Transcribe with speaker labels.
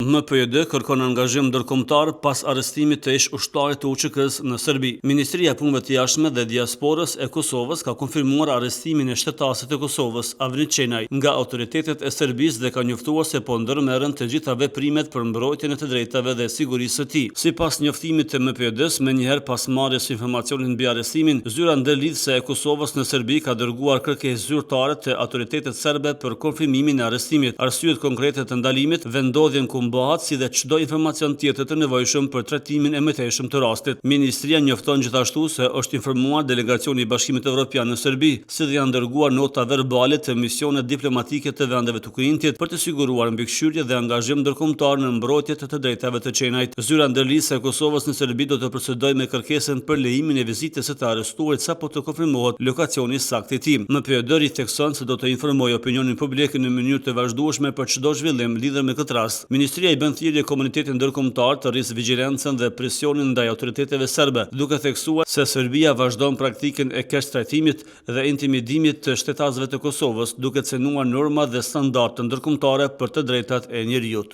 Speaker 1: MPJD kërkon angazhim ndërkombëtar pas arrestimit të ish ushtarit të UÇK-s në Serbi. Ministria e Punëve të Jashtme dhe Diasporës e Kosovës ka konfirmuar arrestimin e shtetasit të Kosovës, Avni Çenaj, nga autoritetet e Serbisë dhe ka njoftuar se po ndërmerren të gjitha veprimet për mbrojtjen e të drejtave dhe sigurisë së tij. Sipas njoftimit të MPJD-s, menjëherë pas marrjes së informacionit mbi arrestimin, zyra ndërlidhëse e Kosovës në Serbi ka dërguar kërkesë zyrtare te autoritetet serbe për konfirmimin e arrestimit. Arsyet konkrete të ndalimit, vendodhjen ku mbahet, si dhe çdo informacion tjetër të nevojshëm për trajtimin e mëtejshëm të rastit. Ministria njofton gjithashtu se është informuar delegacioni i Bashkimit Evropian në Serbi, si dhe janë dërguar nota verbale të misionet diplomatike të vendeve të Kurintit për të siguruar mbikëqyrje dhe angazhim ndërkombëtar në mbrojtje të drejtave të Çenajt. Zyra ndërlidhëse e Kosovës në Serbi do të procedojë me kërkesën për lejimin e vizitës së të arrestuarit sapo të konfirmohet lokacioni saktë i tij. MPJD thekson se do të informojë opinionin publik në mënyrë të vazhdueshme për çdo zhvillim lidhur me këtë rast. Ministria i bën thirrje komunitetit ndërkombëtar të rrisë vigjilencën dhe presionin ndaj autoriteteve serbe, duke theksuar se Serbia vazhdon praktikën e keqtrajtimit dhe intimidimit të shtetasëve të Kosovës, duke cënuar norma dhe standarde ndërkombëtare për të drejtat e njerëzit.